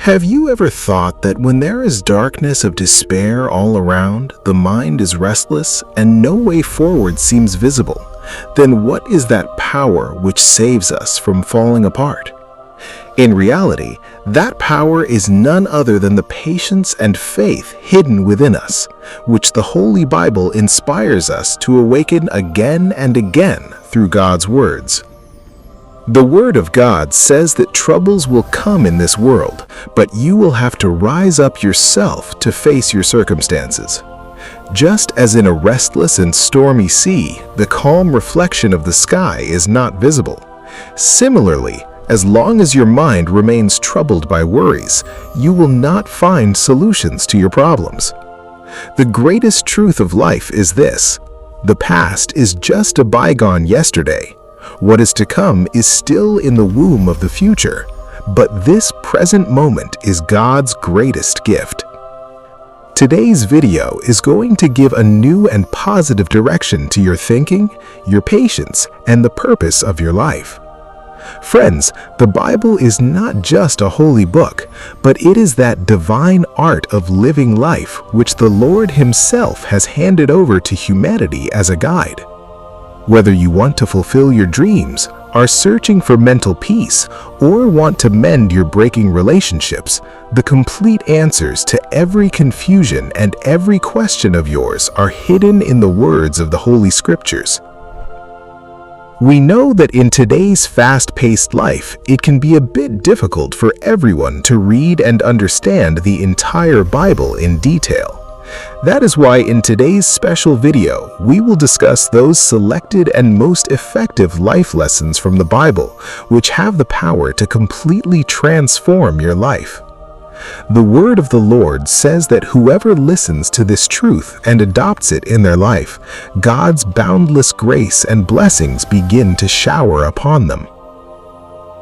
Have you ever thought that when there is darkness of despair all around, the mind is restless and no way forward seems visible? Then what is that power which saves us from falling apart? In reality, that power is none other than the patience and faith hidden within us, which the Holy Bible inspires us to awaken again and again through God's words. The Word of God says that troubles will come in this world, but you will have to rise up yourself to face your circumstances. Just as in a restless and stormy sea, the calm reflection of the sky is not visible. Similarly, as long as your mind remains troubled by worries, you will not find solutions to your problems. The greatest truth of life is this: the past is just a bygone yesterday. What is to come is still in the womb of the future, but this present moment is God's greatest gift. Today's video is going to give a new and positive direction to your thinking, your patience, and the purpose of your life. Friends, the Bible is not just a holy book, but it is that divine art of living life which the Lord Himself has handed over to humanity as a guide. Whether you want to fulfill your dreams, are searching for mental peace, or want to mend your breaking relationships, the complete answers to every confusion and every question of yours are hidden in the words of the Holy Scriptures. We know that in today's fast-paced life, it can be a bit difficult for everyone to read and understand the entire Bible in detail. That is why in today's special video, we will discuss those selected and most effective life lessons from the Bible, which have the power to completely transform your life. The word of the Lord says that whoever listens to this truth and adopts it in their life, God's boundless grace and blessings begin to shower upon them.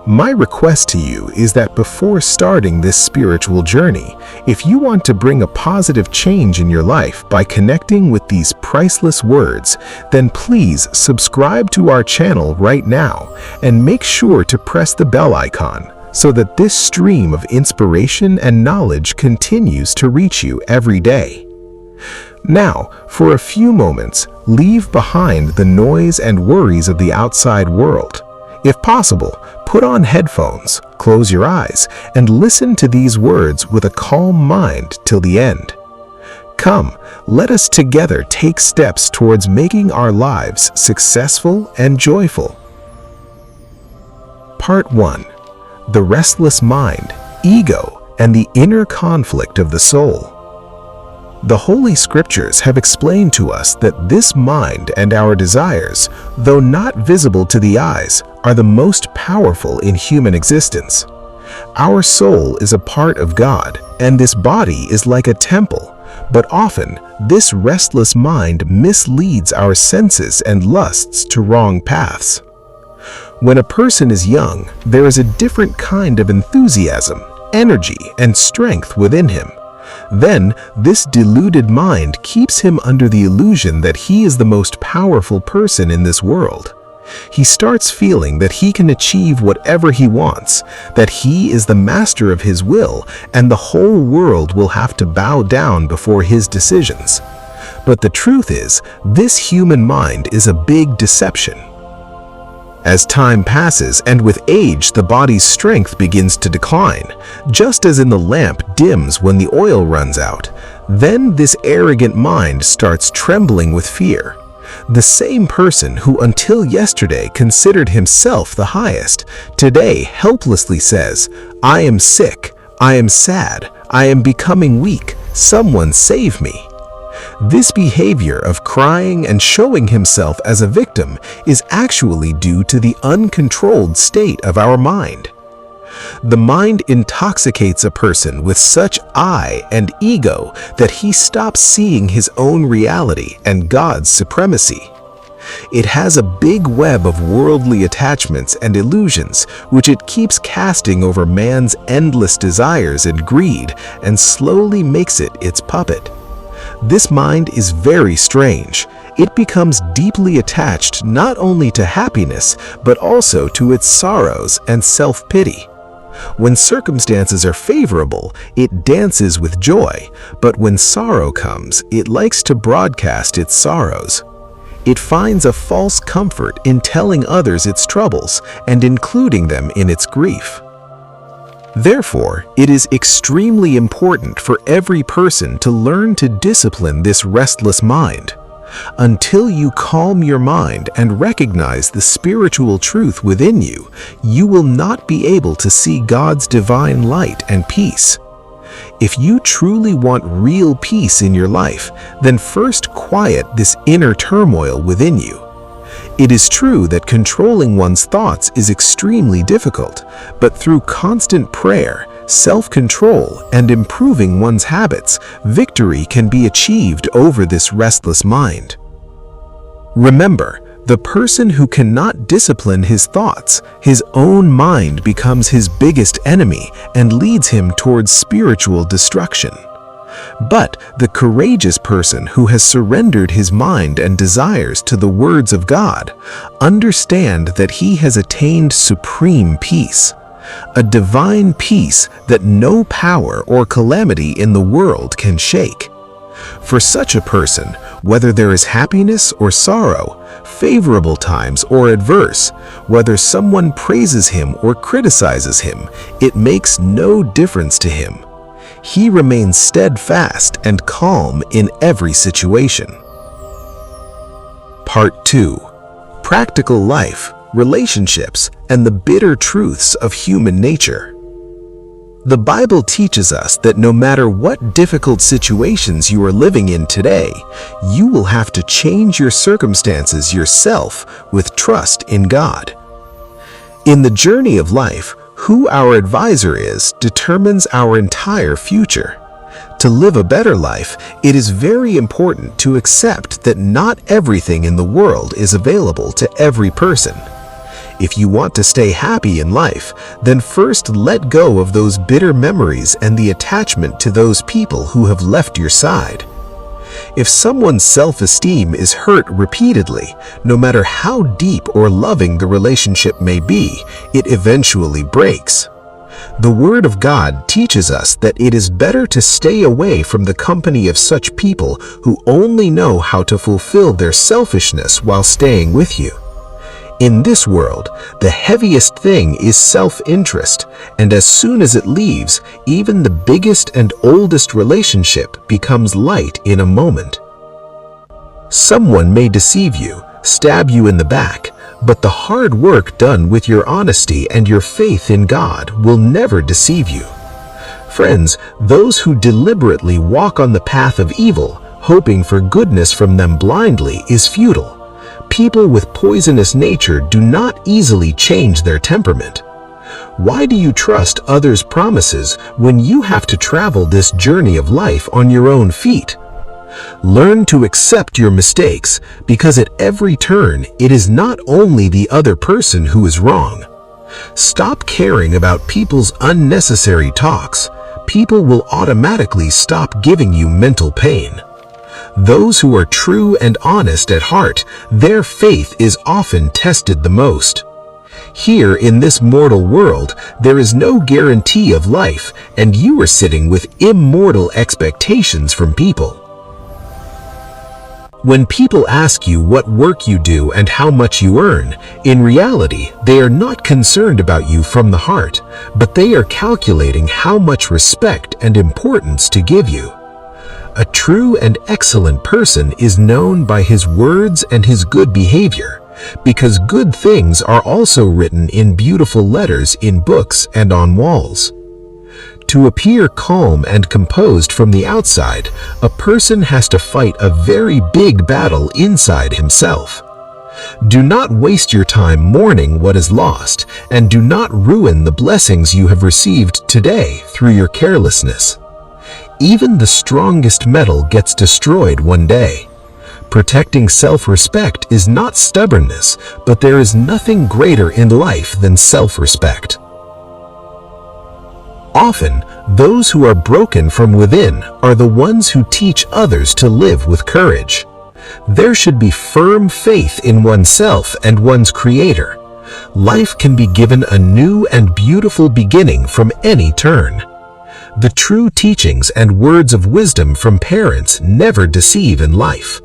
My request to you is that before starting this spiritual journey, if you want to bring a positive change in your life by connecting with these priceless words, then please subscribe to our channel right now and make sure to press the bell icon so that this stream of inspiration and knowledge continues to reach you every day. Now, for a few moments, leave behind the noise and worries of the outside world. If possible, put on headphones, close your eyes, and listen to these words with a calm mind till the end. Come, let us together take steps towards making our lives successful and joyful. Part 1. The restless mind, ego, and the inner conflict of the soul. The Holy Scriptures have explained to us that this mind and our desires, though not visible to the eyes, are the most powerful in human existence. Our soul is a part of God, and this body is like a temple, but often this restless mind misleads our senses and lusts to wrong paths. When a person is young, there is a different kind of enthusiasm, energy, and strength within him. Then, this deluded mind keeps him under the illusion that he is the most powerful person in this world. He starts feeling that he can achieve whatever he wants, that he is the master of his will, and the whole world will have to bow down before his decisions. But the truth is, this human mind is a big deception. As time passes and with age the body's strength begins to decline, just as in the lamp dims when the oil runs out, then this arrogant mind starts trembling with fear. The same person who until yesterday considered himself the highest, today helplessly says, "I am sick, I am sad, I am becoming weak, someone save me." This behavior of crying and showing himself as a victim is actually due to the uncontrolled state of our mind. The mind intoxicates a person with such I and ego that he stops seeing his own reality and God's supremacy. It has a big web of worldly attachments and illusions which it keeps casting over man's endless desires and greed and slowly makes it its puppet. This mind is very strange. It becomes deeply attached not only to happiness, but also to its sorrows and self-pity. When circumstances are favorable, it dances with joy, but when sorrow comes, it likes to broadcast its sorrows. It finds a false comfort in telling others its troubles and including them in its grief. Therefore, it is extremely important for every person to learn to discipline this restless mind. Until you calm your mind and recognize the spiritual truth within you, you will not be able to see God's divine light and peace. If you truly want real peace in your life, then first quiet this inner turmoil within you. It is true that controlling one's thoughts is extremely difficult, but through constant prayer, self-control, and improving one's habits, victory can be achieved over this restless mind. Remember, the person who cannot discipline his thoughts, his own mind becomes his biggest enemy and leads him towards spiritual destruction. But the courageous person who has surrendered his mind and desires to the words of God understands that he has attained supreme peace, a divine peace that no power or calamity in the world can shake. For such a person, whether there is happiness or sorrow, favorable times or adverse, whether someone praises him or criticizes him, it makes no difference to him. He remains steadfast and calm in every situation. Part 2. Practical life, relationships, and the bitter truths of human nature. The Bible teaches us that no matter what difficult situations you are living in today, you will have to change your circumstances yourself with trust in God. In the journey of life, who our advisor is determines our entire future. To live a better life, it is very important to accept that not everything in the world is available to every person. If you want to stay happy in life, then first let go of those bitter memories and the attachment to those people who have left your side. If someone's self-esteem is hurt repeatedly, no matter how deep or loving the relationship may be, it eventually breaks. The Word of God teaches us that it is better to stay away from the company of such people who only know how to fulfill their selfishness while staying with you. In this world, the heaviest thing is self-interest, and as soon as it leaves, even the biggest and oldest relationship becomes light in a moment. Someone may deceive you, stab you in the back, but the hard work done with your honesty and your faith in God will never deceive you. Friends, those who deliberately walk on the path of evil, hoping for goodness from them blindly, is futile. People with poisonous nature do not easily change their temperament. Why do you trust others' promises when you have to travel this journey of life on your own feet? Learn to accept your mistakes, because at every turn it is not only the other person who is wrong. Stop caring about people's unnecessary talks. People will automatically stop giving you mental pain. Those who are true and honest at heart, their faith is often tested the most. Here in this mortal world, there is no guarantee of life, and you are sitting with immortal expectations from people. When people ask you what work you do and how much you earn, in reality, they are not concerned about you from the heart, but they are calculating how much respect and importance to give you. A true and excellent person is known by his words and his good behavior, because good things are also written in beautiful letters in books and on walls. To appear calm and composed from the outside, a person has to fight a very big battle inside himself. Do not waste your time mourning what is lost, and do not ruin the blessings you have received today through your carelessness. Even the strongest metal gets destroyed one day. Protecting self-respect is not stubbornness, but there is nothing greater in life than self-respect. Often, those who are broken from within are the ones who teach others to live with courage. There should be firm faith in oneself and one's Creator. Life can be given a new and beautiful beginning from any turn. The true teachings and words of wisdom from parents never deceive in life.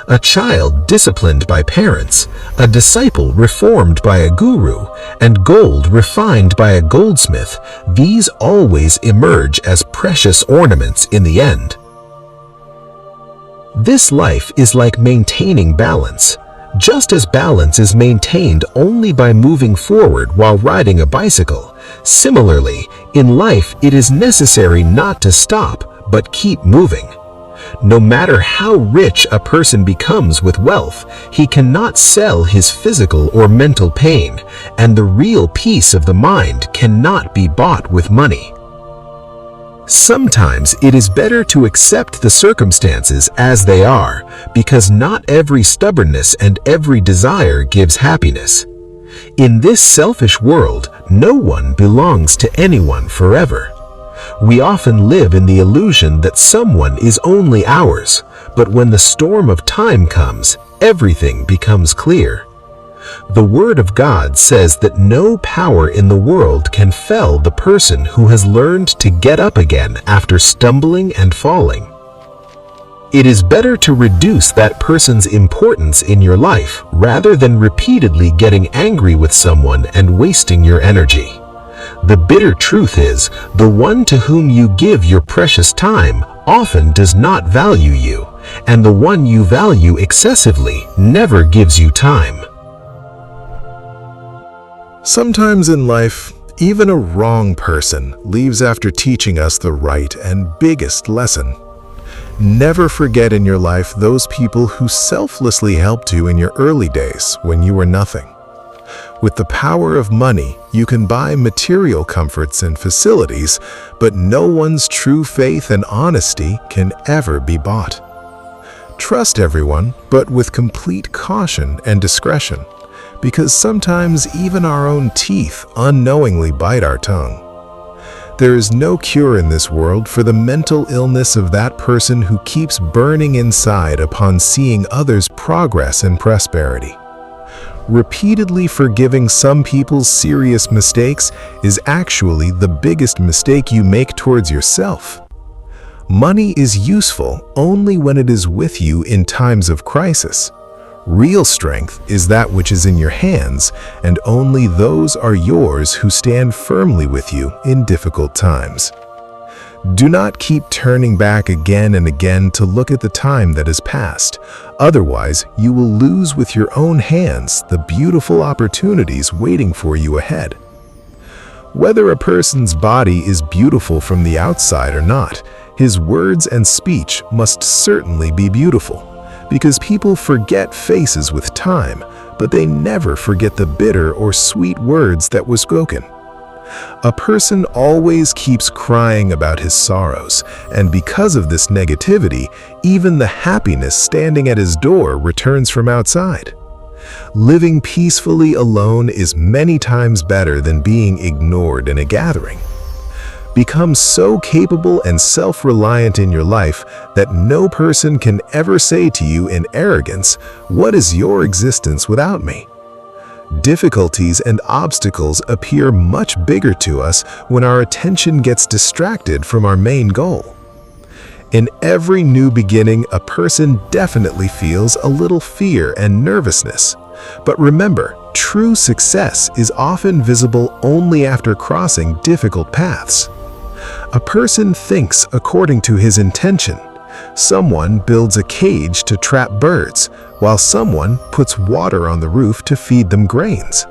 A child disciplined by parents, a disciple reformed by a guru, and gold refined by a goldsmith, these always emerge as precious ornaments in the end. This life is like maintaining balance. Just as balance is maintained only by moving forward while riding a bicycle, similarly, in life it is necessary not to stop, but keep moving. No matter how rich a person becomes with wealth, he cannot sell his physical or mental pain, and the real peace of the mind cannot be bought with money. Sometimes it is better to accept the circumstances as they are, because not every stubbornness and every desire gives happiness. In this selfish world, no one belongs to anyone forever. We often live in the illusion that someone is only ours, but when the storm of time comes, everything becomes clear. The Word of God says that no power in the world can fell the person who has learned to get up again after stumbling and falling. It is better to reduce that person's importance in your life rather than repeatedly getting angry with someone and wasting your energy. The bitter truth is, the one to whom you give your precious time often does not value you, and the one you value excessively never gives you time. Sometimes in life, even a wrong person leaves after teaching us the right and biggest lesson. Never forget in your life those people who selflessly helped you in your early days when you were nothing. With the power of money, you can buy material comforts and facilities, but no one's true faith and honesty can ever be bought. Trust everyone, but with complete caution and discretion, because sometimes even our own teeth unknowingly bite our tongue. There is no cure in this world for the mental illness of that person who keeps burning inside upon seeing others' progress and prosperity. Repeatedly forgiving some people's serious mistakes is actually the biggest mistake you make towards yourself. Money is useful only when it is with you in times of crisis. Real strength is that which is in your hands, and only those are yours who stand firmly with you in difficult times. Do not keep turning back again and again to look at the time that has passed. Otherwise, you will lose with your own hands the beautiful opportunities waiting for you ahead. Whether a person's body is beautiful from the outside or not, his words and speech must certainly be beautiful, because people forget faces with time, but they never forget the bitter or sweet words that were spoken. A person always keeps crying about his sorrows, and because of this negativity, even the happiness standing at his door returns from outside. Living peacefully alone is many times better than being ignored in a gathering. Become so capable and self-reliant in your life that no person can ever say to you in arrogance, "What is your existence without me?" Difficulties and obstacles appear much bigger to us when our attention gets distracted from our main goal. In every new beginning, a person definitely feels a little fear and nervousness. But remember, true success is often visible only after crossing difficult paths. A person thinks according to his intention. Someone builds a cage to trap birds, while someone puts water on the roof to feed them grains.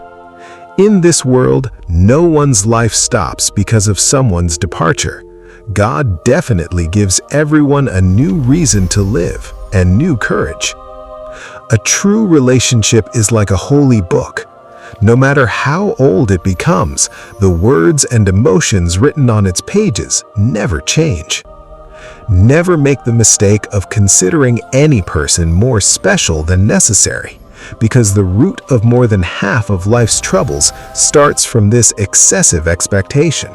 In this world, no one's life stops because of someone's departure. God definitely gives everyone a new reason to live and new courage. A true relationship is like a holy book. No matter how old it becomes, the words and emotions written on its pages never change. Never make the mistake of considering any person more special than necessary, because the root of more than half of life's troubles starts from this excessive expectation.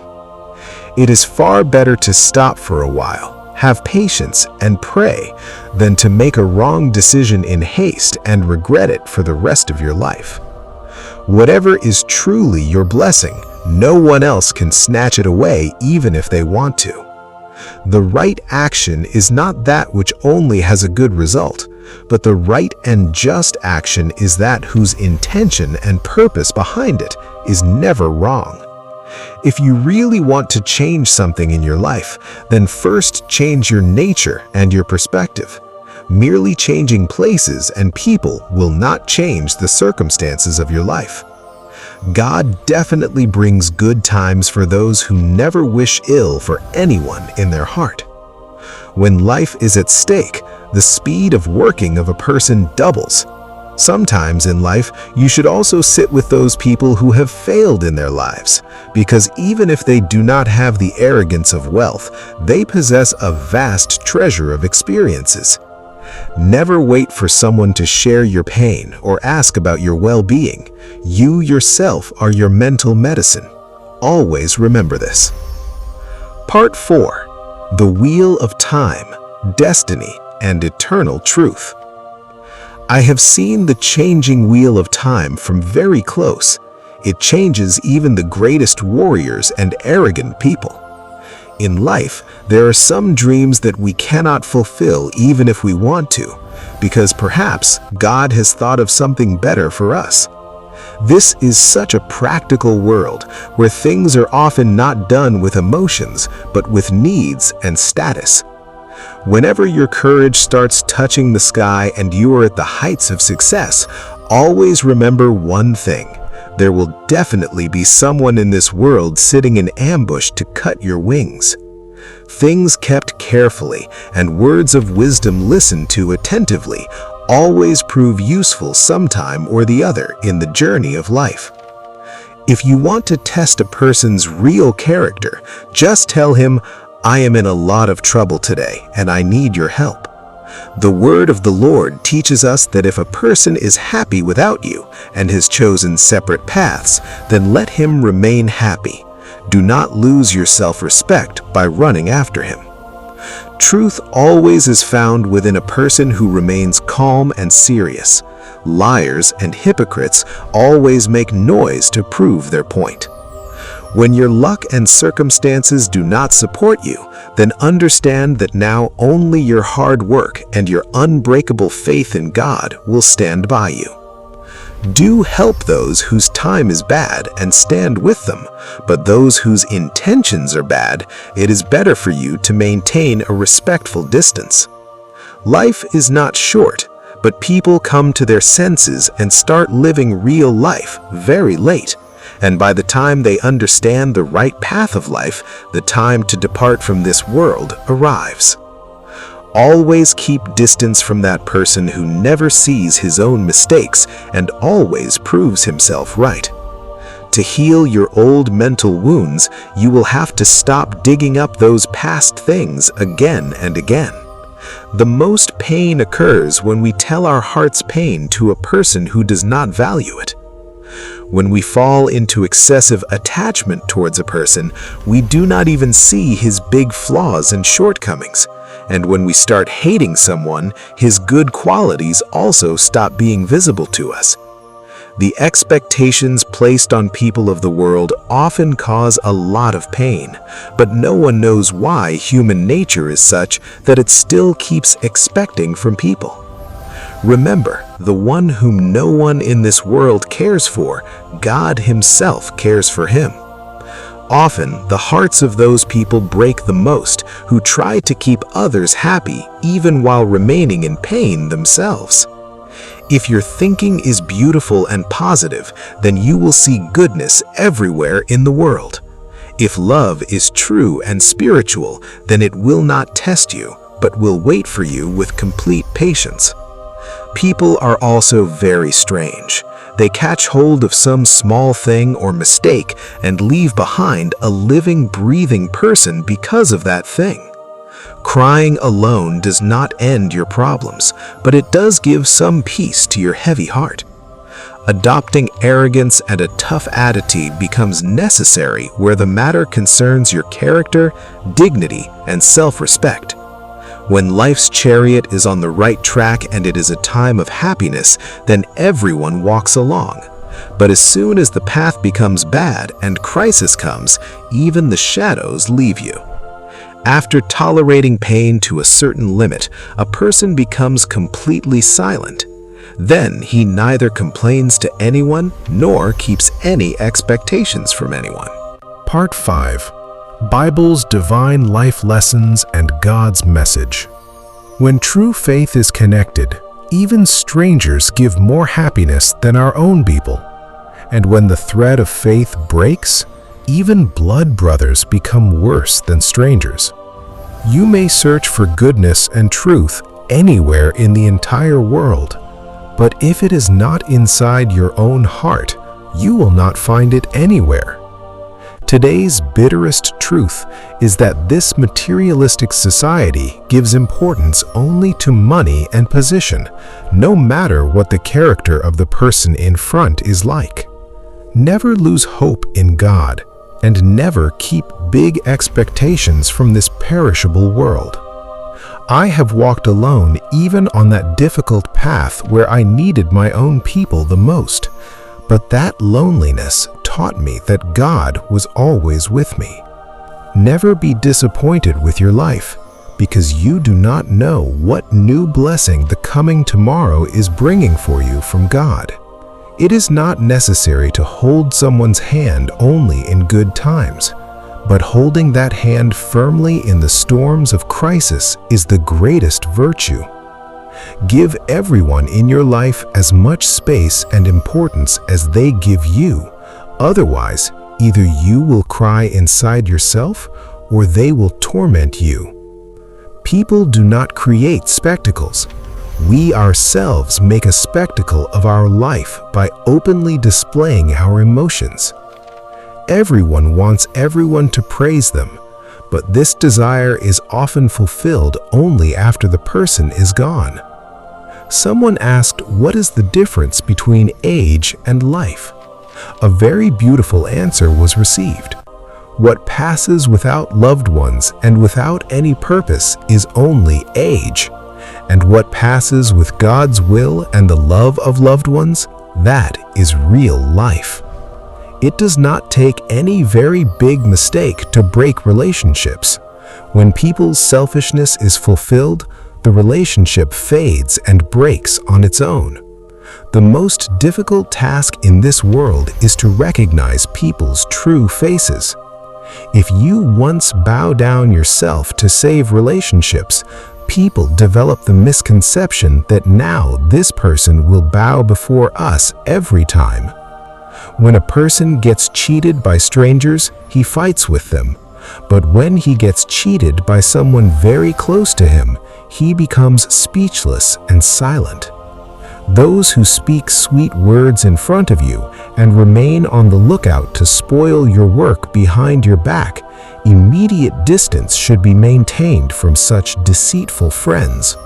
It is far better to stop for a while, have patience, and pray, than to make a wrong decision in haste and regret it for the rest of your life. Whatever is truly your blessing, no one else can snatch it away even if they want to. The right action is not that which only has a good result, but the right and just action is that whose intention and purpose behind it is never wrong. If you really want to change something in your life, then first change your nature and your perspective. Merely changing places and people will not change the circumstances of your life. God definitely brings good times for those who never wish ill for anyone in their heart. When life is at stake, the speed of working of a person doubles. Sometimes in life, you should also sit with those people who have failed in their lives, because even if they do not have the arrogance of wealth, they possess a vast treasure of experiences. Never wait for someone to share your pain or ask about your well-being. You yourself are your mental medicine. Always remember this. Part 4. The Wheel of Time, Destiny, and Eternal Truth. I have seen the changing wheel of time from very close. It changes even the greatest warriors and arrogant people. In life, there are some dreams that we cannot fulfill even if we want to, because perhaps God has thought of something better for us. This is such a practical world where things are often not done with emotions, but with needs and status. Whenever your courage starts touching the sky and you are at the heights of success, always remember one thing. There will definitely be someone in this world sitting in ambush to cut your wings. Things kept carefully and words of wisdom listened to attentively always prove useful sometime or the other in the journey of life. If you want to test a person's real character, just tell him, "I am in a lot of trouble today and I need your help." The word of the Lord teaches us that if a person is happy without you and has chosen separate paths, then let him remain happy. Do not lose your self-respect by running after him. Truth always is found within a person who remains calm and serious. Liars and hypocrites always make noise to prove their point. When your luck and circumstances do not support you, then understand that now only your hard work and your unbreakable faith in God will stand by you. Do help those whose time is bad and stand with them, but those whose intentions are bad, it is better for you to maintain a respectful distance. Life is not short, but people come to their senses and start living real life very late. And by the time they understand the right path of life, the time to depart from this world arrives. Always keep distance from that person who never sees his own mistakes and always proves himself right. To heal your old mental wounds, you will have to stop digging up those past things again and again. The most pain occurs when we tell our heart's pain to a person who does not value it. When we fall into excessive attachment towards a person, we do not even see his big flaws and shortcomings. And when we start hating someone, his good qualities also stop being visible to us. The expectations placed on people of the world often cause a lot of pain, but no one knows why human nature is such that it still keeps expecting from people. Remember, the one whom no one in this world cares for, God Himself cares for him. Often, the hearts of those people break the most who try to keep others happy even while remaining in pain themselves. If your thinking is beautiful and positive, then you will see goodness everywhere in the world. If love is true and spiritual, then it will not test you, but will wait for you with complete patience. People are also very strange. They catch hold of some small thing or mistake and leave behind a living, breathing person because of that thing. Crying alone does not end your problems, but it does give some peace to your heavy heart. Adopting arrogance and a tough attitude becomes necessary where the matter concerns your character, dignity, and self-respect. When life's chariot is on the right track and it is a time of happiness, then everyone walks along. But as soon as the path becomes bad and crisis comes, even the shadows leave you. After tolerating pain to a certain limit, a person becomes completely silent. Then he neither complains to anyone nor keeps any expectations from anyone. Part 5. Bible's Divine Life Lessons and God's Message. When true faith is connected, even strangers give more happiness than our own people. And when the thread of faith breaks, even blood brothers become worse than strangers. You may search for goodness and truth anywhere in the entire world, but if it is not inside your own heart, you will not find it anywhere. Today's bitterest truth is that this materialistic society gives importance only to money and position, no matter what the character of the person in front is like. Never lose hope in God, and never keep big expectations from this perishable world. I have walked alone even on that difficult path where I needed my own people the most, but that loneliness taught me that God was always with me. Never be disappointed with your life, because you do not know what new blessing the coming tomorrow is bringing for you from God. It is not necessary to hold someone's hand only in good times, but holding that hand firmly in the storms of crisis is the greatest virtue. Give everyone in your life as much space and importance as they give you. Otherwise, either you will cry inside yourself or they will torment you. People do not create spectacles. We ourselves make a spectacle of our life by openly displaying our emotions. Everyone wants everyone to praise them, but this desire is often fulfilled only after the person is gone. Someone asked, what is the difference between age and life? A very beautiful answer was received. What passes without loved ones and without any purpose is only age. And what passes with God's will and the love of loved ones, that is real life. It does not take any very big mistake to break relationships. When people's selfishness is fulfilled, the relationship fades and breaks on its own. The most difficult task in this world is to recognize people's true faces. If you once bow down yourself to save relationships, people develop the misconception that now this person will bow before us every time. When a person gets cheated by strangers, he fights with them. But when he gets cheated by someone very close to him, he becomes speechless and silent. Those who speak sweet words in front of you and remain on the lookout to spoil your work behind your back, immediate distance should be maintained from such deceitful friends.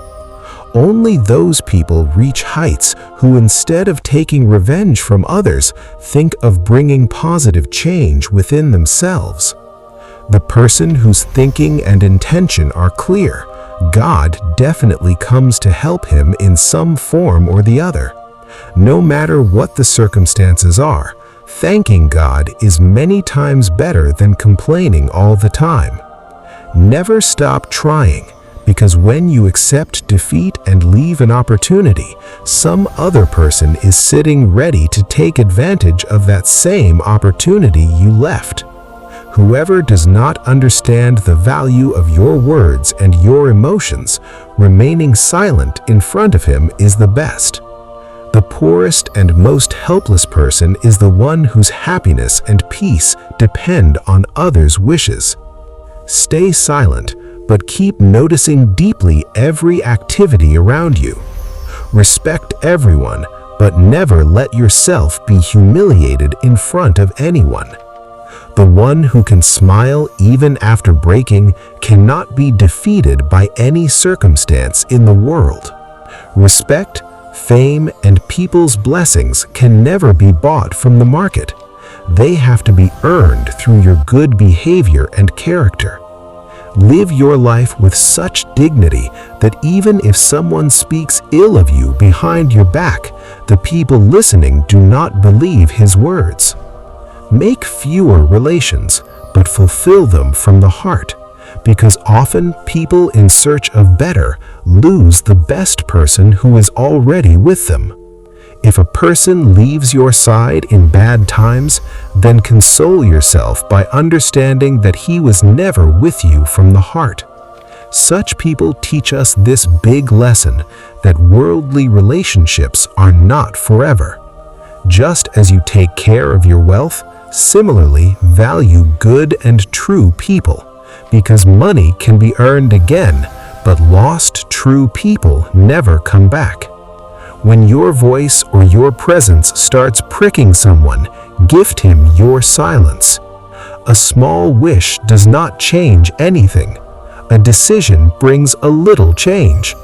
Only those people reach heights who, instead of taking revenge from others, think of bringing positive change within themselves. The person whose thinking and intention are clear, God definitely comes to help him in some form or the other. No matter what the circumstances are, thanking God is many times better than complaining all the time. Never stop trying, because when you accept defeat and leave an opportunity, some other person is sitting ready to take advantage of that same opportunity you left. Whoever does not understand the value of your words and your emotions, remaining silent in front of him is the best. The poorest and most helpless person is the one whose happiness and peace depend on others' wishes. Stay silent, but keep noticing deeply every activity around you. Respect everyone, but never let yourself be humiliated in front of anyone. The one who can smile even after breaking cannot be defeated by any circumstance in the world. Respect, fame, and people's blessings can never be bought from the market. They have to be earned through your good behavior and character. Live your life with such dignity that even if someone speaks ill of you behind your back, the people listening do not believe his words. Make fewer relations, but fulfill them from the heart, because often people in search of better lose the best person who is already with them. If a person leaves your side in bad times, then console yourself by understanding that he was never with you from the heart. Such people teach us this big lesson that worldly relationships are not forever. Just as you take care of your wealth, similarly value good and true people, because money can be earned again, but lost true people never come back. When your voice or your presence starts pricking someone, gift him your silence. A small wish does not change anything. A decision brings a little change,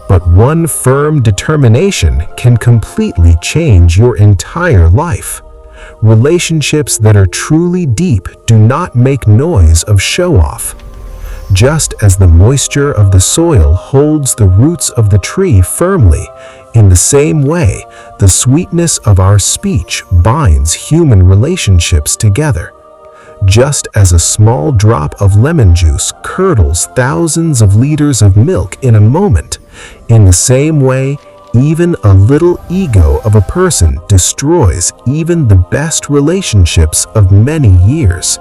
but one firm determination can completely change your entire life. Relationships that are truly deep do not make noise of show-off. Just as the moisture of the soil holds the roots of the tree firmly, in the same way, the sweetness of our speech binds human relationships together. Just as a small drop of lemon juice curdles thousands of liters of milk in a moment, in the same way, even a little ego of a person destroys even the best relationships of many years.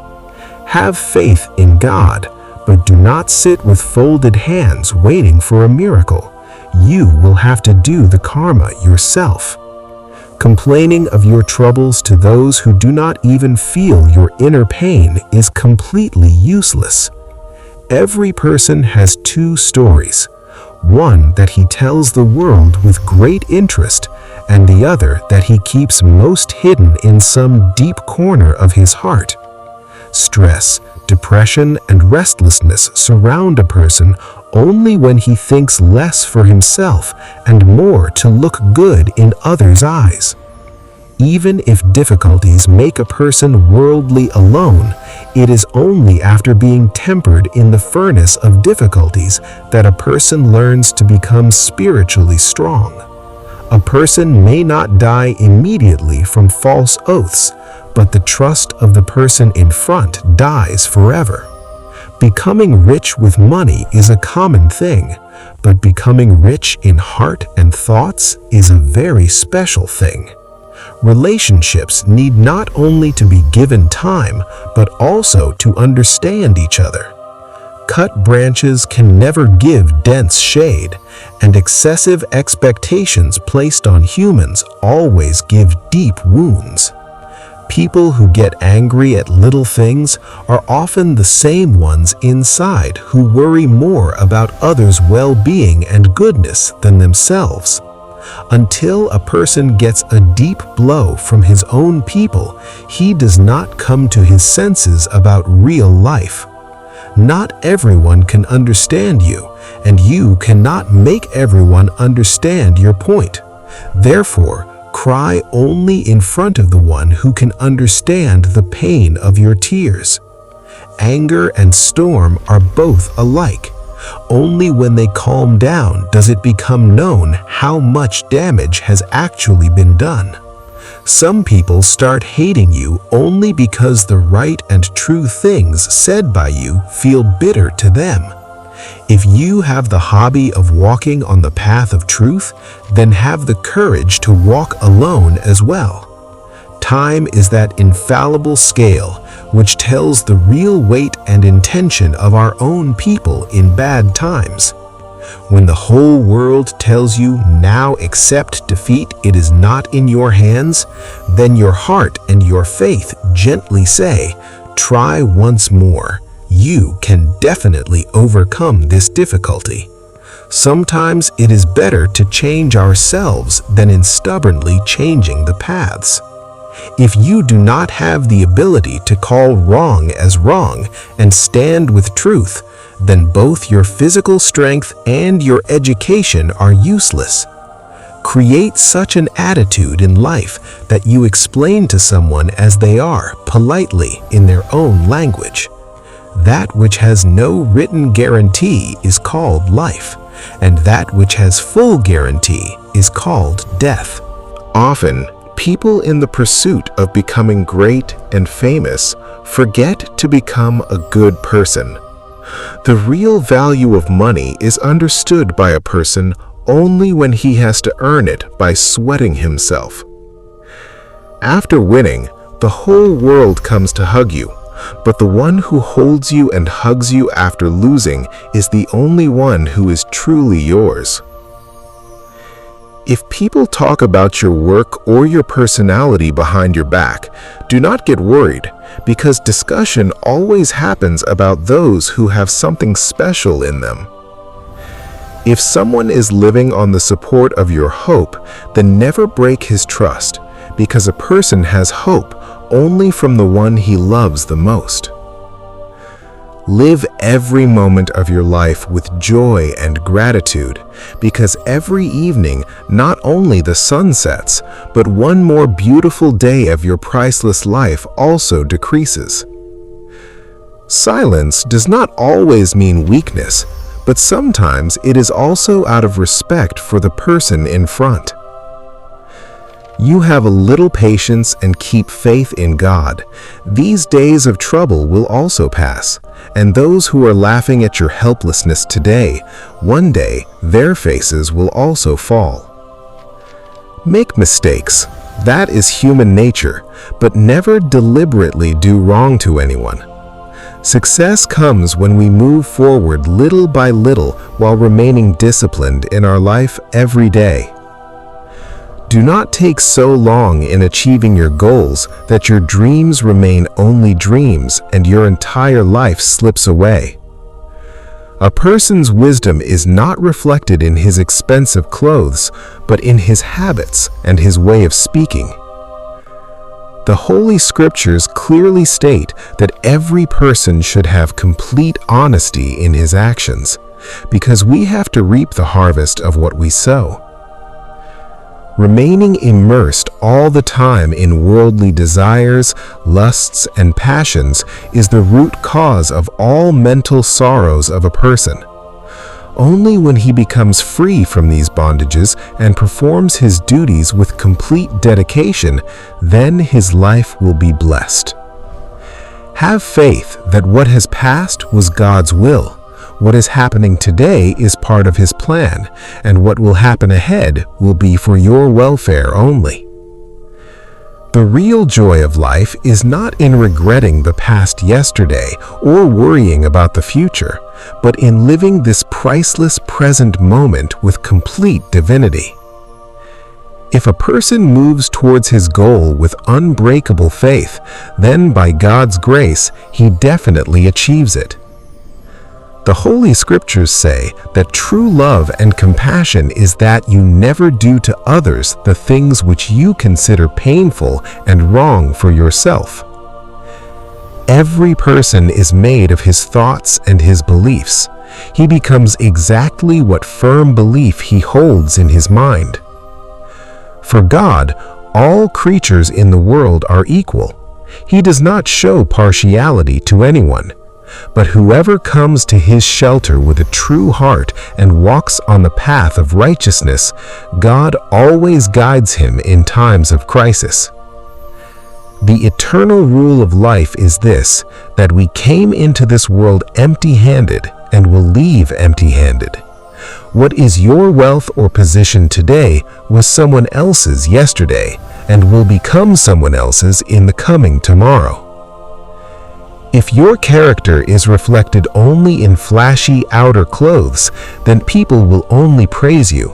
Have faith in God, but do not sit with folded hands waiting for a miracle. You will have to do the karma yourself. Complaining of your troubles to those who do not even feel your inner pain is completely useless. Every person has two stories, one that he tells the world with great interest, and the other that he keeps most hidden in some deep corner of his heart. Stress, depression, and restlessness surround a person only when he thinks less for himself and more to look good in others' eyes. Even if difficulties make a person worldly alone, it is only after being tempered in the furnace of difficulties that a person learns to become spiritually strong. A person may not die immediately from false oaths, but the trust of the person in front dies forever. Becoming rich with money is a common thing, but becoming rich in heart and thoughts is a very special thing. Relationships need not only to be given time, but also to understand each other. Cut branches can never give dense shade, and excessive expectations placed on humans always give deep wounds. People who get angry at little things are often the same ones inside who worry more about others' well-being and goodness than themselves. Until a person gets a deep blow from his own people, he does not come to his senses about real life. Not everyone can understand you, and you cannot make everyone understand your point. Therefore, cry only in front of the one who can understand the pain of your tears. Anger and storm are both alike. Only when they calm down does it become known how much damage has actually been done. Some people start hating you only because the right and true things said by you feel bitter to them. If you have the hobby of walking on the path of truth, then have the courage to walk alone as well. Time is that infallible scale which tells the real weight and intention of our own people in bad times. When the whole world tells you now accept defeat, it is not in your hands, then your heart and your faith gently say, try once more. You can definitely overcome this difficulty. Sometimes it is better to change ourselves than in stubbornly changing the paths. If you do not have the ability to call wrong as wrong and stand with truth, then both your physical strength and your education are useless. Create such an attitude in life that you explain to someone as they are, politely, in their own language. That which has no written guarantee is called life, and that which has full guarantee is called death. Often, people in the pursuit of becoming great and famous forget to become a good person. The real value of money is understood by a person only when he has to earn it by sweating himself. After winning, the whole world comes to hug you, but the one who holds you and hugs you after losing is the only one who is truly yours. If people talk about your work or your personality behind your back, do not get worried, because discussion always happens about those who have something special in them. If someone is living on the support of your hope, then never break his trust, because a person has hope only from the one he loves the most. Live every moment of your life with joy and gratitude, because every evening not only the sun sets, but one more beautiful day of your priceless life also decreases. Silence does not always mean weakness, but sometimes it is also out of respect for the person in front. You have a little patience and keep faith in God. These days of trouble will also pass, and those who are laughing at your helplessness today, one day their faces will also fall. Make mistakes. That is human nature, but never deliberately do wrong to anyone. Success comes when we move forward little by little while remaining disciplined in our life every day. Do not take so long in achieving your goals that your dreams remain only dreams and your entire life slips away. A person's wisdom is not reflected in his expensive clothes, but in his habits and his way of speaking. The Holy Scriptures clearly state that every person should have complete honesty in his actions, because we have to reap the harvest of what we sow. Remaining immersed all the time in worldly desires, lusts, and passions is the root cause of all mental sorrows of a person. Only when he becomes free from these bondages and performs his duties with complete dedication, then his life will be blessed. Have faith that what has passed was God's will. What is happening today is part of His plan, and what will happen ahead will be for your welfare only. The real joy of life is not in regretting the past yesterday or worrying about the future, but in living this priceless present moment with complete divinity. If a person moves towards his goal with unbreakable faith, then by God's grace, he definitely achieves it. The Holy Scriptures say that true love and compassion is that you never do to others the things which you consider painful and wrong for yourself. Every person is made of his thoughts and his beliefs. He becomes exactly what firm belief he holds in his mind. For God, all creatures in the world are equal. He does not show partiality to anyone. But whoever comes to his shelter with a true heart and walks on the path of righteousness, God always guides him in times of crisis. The eternal rule of life is this, that we came into this world empty-handed and will leave empty-handed. What is your wealth or position today was someone else's yesterday and will become someone else's in the coming tomorrow. If your character is reflected only in flashy outer clothes, then people will only praise you.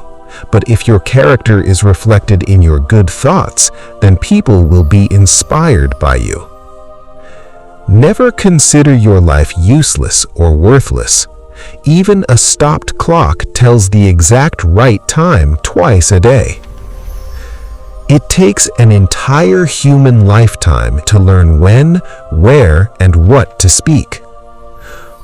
But if your character is reflected in your good thoughts, then people will be inspired by you. Never consider your life useless or worthless. Even a stopped clock tells the exact right time twice a day. It takes an entire human lifetime to learn when, where, and what to speak.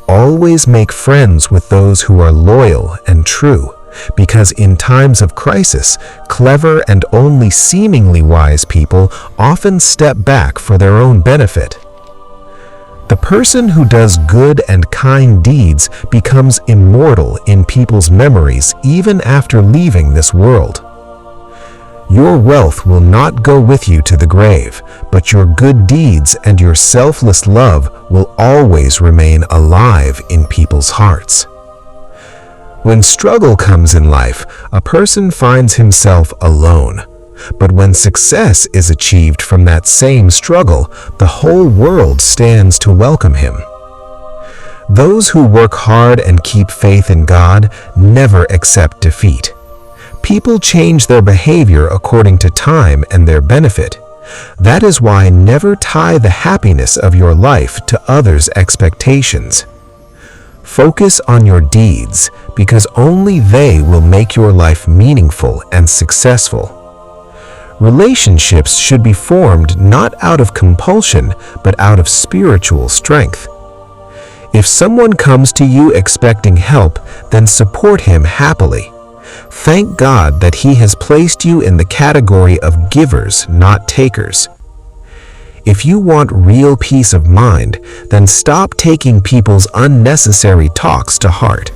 Always make friends with those who are loyal and true, because in times of crisis, clever and only seemingly wise people often step back for their own benefit. The person who does good and kind deeds becomes immortal in people's memories even after leaving this world. Your wealth will not go with you to the grave, but your good deeds and your selfless love will always remain alive in people's hearts. When struggle comes in life, a person finds himself alone. But when success is achieved from that same struggle, the whole world stands to welcome him. Those who work hard and keep faith in God never accept defeat. People change their behavior according to time and their benefit. That is why never tie the happiness of your life to others' expectations. Focus on your deeds, because only they will make your life meaningful and successful. Relationships should be formed not out of compulsion, but out of spiritual strength. If someone comes to you expecting help, then support him happily. Thank God that He has placed you in the category of givers, not takers. If you want real peace of mind, then stop taking people's unnecessary talks to heart.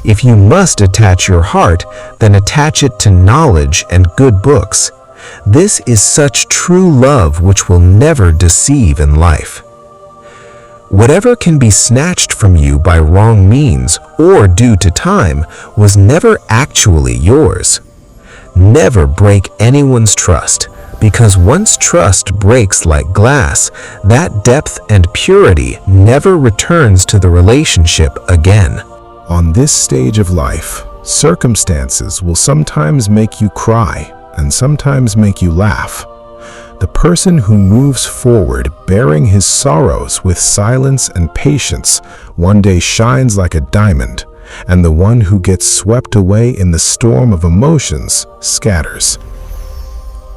If you must attach your heart, then attach it to knowledge and good books. This is such true love which will never deceive in life. Whatever can be snatched from you by wrong means or due to time was never actually yours. Never break anyone's trust, because once trust breaks like glass, that depth and purity never returns to the relationship again. On this stage of life, circumstances will sometimes make you cry and sometimes make you laugh. The person who moves forward bearing his sorrows with silence and patience one day shines like a diamond, and the one who gets swept away in the storm of emotions scatters.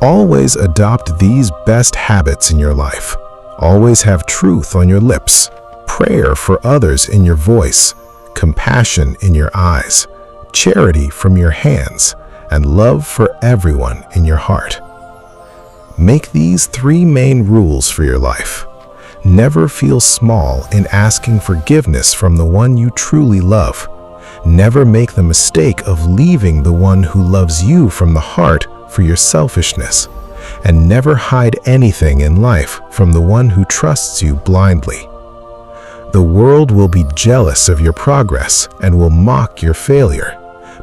Always adopt these best habits in your life. Always have truth on your lips, prayer for others in your voice, compassion in your eyes, charity from your hands, and love for everyone in your heart. Make these 3 main rules for your life. Never feel small in asking forgiveness from the one you truly love. Never make the mistake of leaving the one who loves you from the heart for your selfishness. And never hide anything in life from the one who trusts you blindly. The world will be jealous of your progress and will mock your failure.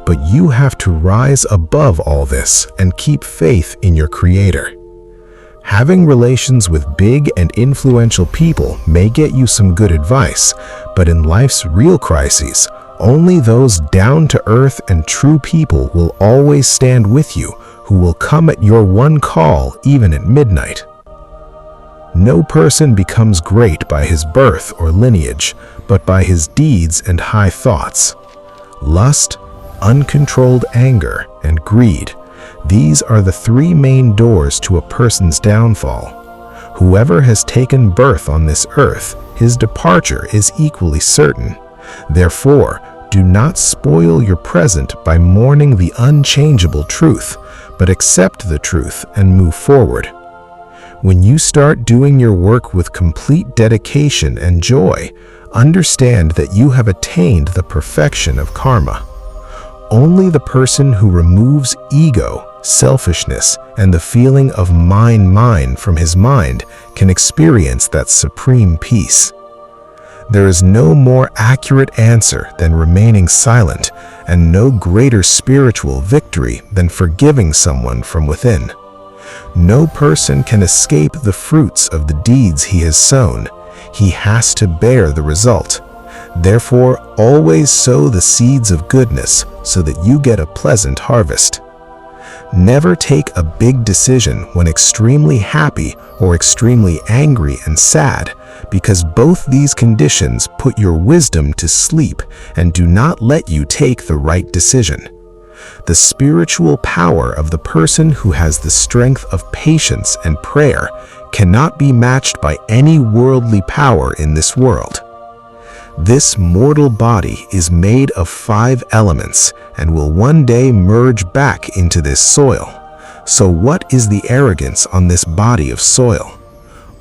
But you have to rise above all this and keep faith in your Creator. Having relations with big and influential people may get you some good advice, but in life's real crises, only those down-to-earth and true people will always stand with you, who will come at your one call even at midnight. No person becomes great by his birth or lineage, but by his deeds and high thoughts. Lust, uncontrolled anger, and greed. These are the 3 main doors to a person's downfall. Whoever has taken birth on this earth, his departure is equally certain. Therefore, do not spoil your present by mourning the unchangeable truth, but accept the truth and move forward. When you start doing your work with complete dedication and joy, understand that you have attained the perfection of karma. Only the person who removes ego, selfishness, and the feeling of mine from his mind can experience that supreme peace. There is no more accurate answer than remaining silent, and no greater spiritual victory than forgiving someone from within. No person can escape the fruits of the deeds he has sown. He has to bear the result. Therefore, always sow the seeds of goodness so that you get a pleasant harvest. Never take a big decision when extremely happy or extremely angry and sad, because both these conditions put your wisdom to sleep and do not let you take the right decision. The spiritual power of the person who has the strength of patience and prayer cannot be matched by any worldly power in this world. This mortal body is made of 5 elements and will one day merge back into this soil. So what is the arrogance on this body of soil?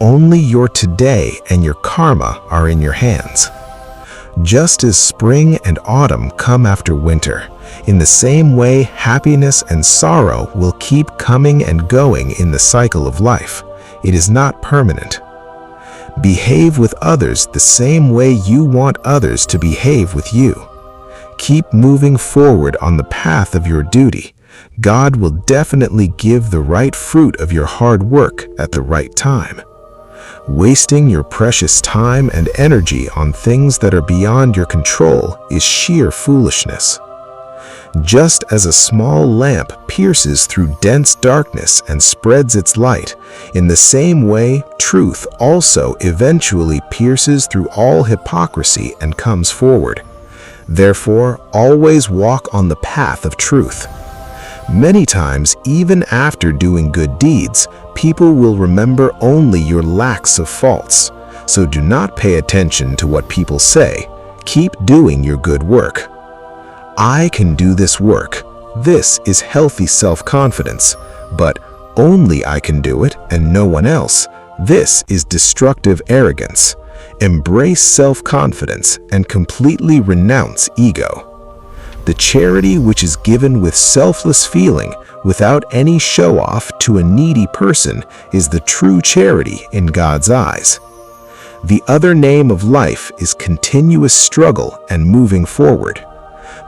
Only your today and your karma are in your hands. Just as spring and autumn come after winter, in the same way happiness and sorrow will keep coming and going in the cycle of life. It is not permanent. Behave with others the same way you want others to behave with you. Keep moving forward on the path of your duty. God will definitely give the right fruit of your hard work at the right time. Wasting your precious time and energy on things that are beyond your control is sheer foolishness. Just as a small lamp pierces through dense darkness and spreads its light, in the same way, truth also eventually pierces through all hypocrisy and comes forward. Therefore, always walk on the path of truth. Many times, even after doing good deeds, people will remember only your lacks of faults. So do not pay attention to what people say. Keep doing your good work. I can do this work. This is healthy self-confidence. But only I can do it and no one else. This is destructive arrogance. Embrace self-confidence and completely renounce ego. The charity which is given with selfless feeling, without any show-off to a needy person, is the true charity in God's eyes. The other name of life is continuous struggle and moving forward.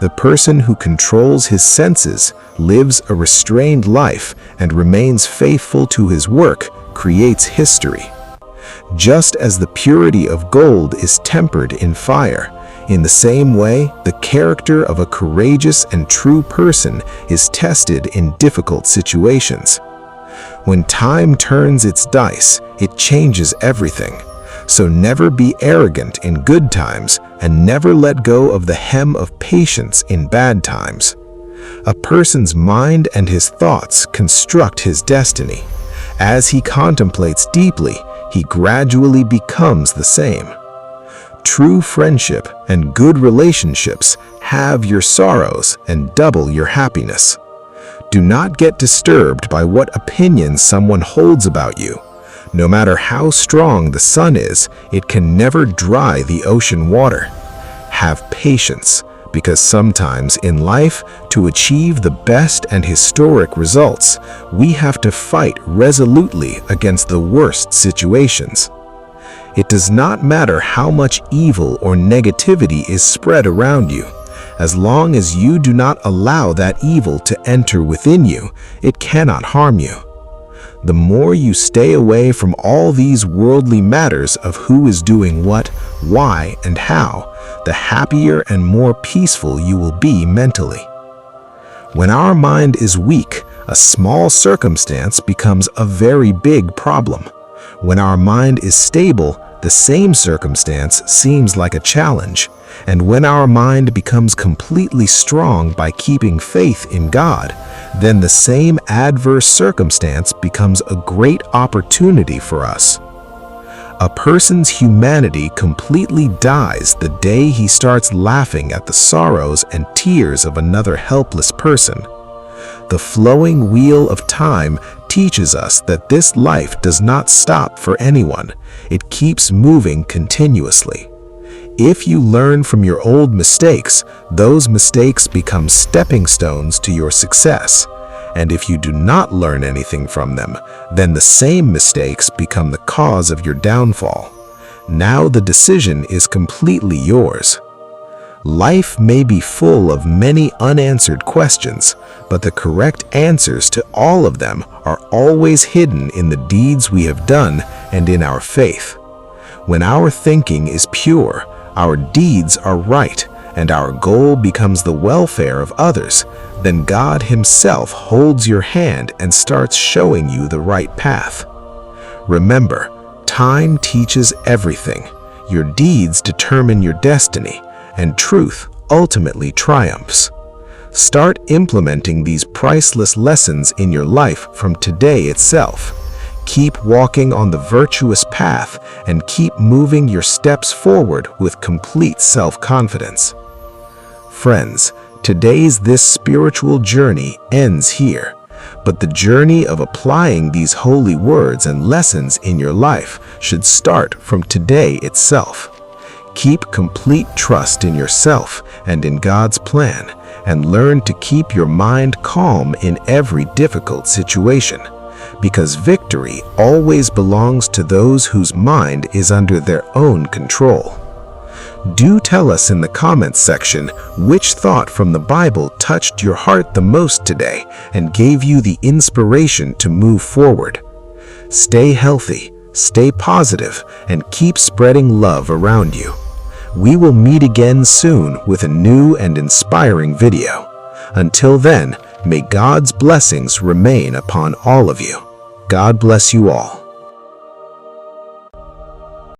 The person who controls his senses, lives a restrained life, and remains faithful to his work, creates history. Just as the purity of gold is tempered in fire, in the same way, the character of a courageous and true person is tested in difficult situations. When time turns its dice, it changes everything. So never be arrogant in good times and never let go of the hem of patience in bad times. A person's mind and his thoughts construct his destiny. As he contemplates deeply, he gradually becomes the same. True friendship and good relationships halve your sorrows and double your happiness. Do not get disturbed by what opinions someone holds about you. No matter how strong the sun is, it can never dry the ocean water. Have patience, because sometimes in life, to achieve the best and historic results, we have to fight resolutely against the worst situations. It does not matter how much evil or negativity is spread around you. As long as you do not allow that evil to enter within you, it cannot harm you. The more you stay away from all these worldly matters of who is doing what, why, and how, the happier and more peaceful you will be mentally. When our mind is weak, a small circumstance becomes a very big problem. When our mind is stable, the same circumstance seems like a challenge. And when our mind becomes completely strong by keeping faith in God, then the same adverse circumstance becomes a great opportunity for us. A person's humanity completely dies the day he starts laughing at the sorrows and tears of another helpless person. The flowing wheel of time teaches us that this life does not stop for anyone. It keeps moving continuously. If you learn from your old mistakes, those mistakes become stepping stones to your success. And if you do not learn anything from them, then the same mistakes become the cause of your downfall. Now the decision is completely yours. Life may be full of many unanswered questions, but the correct answers to all of them are always hidden in the deeds we have done and in our faith. When our thinking is pure, our deeds are right, and our goal becomes the welfare of others, then God Himself holds your hand and starts showing you the right path. Remember, time teaches everything. Your deeds determine your destiny, and truth ultimately triumphs. Start implementing these priceless lessons in your life from today itself. Keep walking on the virtuous path and keep moving your steps forward with complete self-confidence. Friends, today's this spiritual journey ends here. But the journey of applying these holy words and lessons in your life should start from today itself. Keep complete trust in yourself and in God's plan, and learn to keep your mind calm in every difficult situation, because victory always belongs to those whose mind is under their own control. Do tell us in the comments section which thought from the Bible touched your heart the most today and gave you the inspiration to move forward. Stay healthy, stay positive, and keep spreading love around you. We will meet again soon with a new and inspiring video. Until then, may God's blessings remain upon all of you. God bless you all.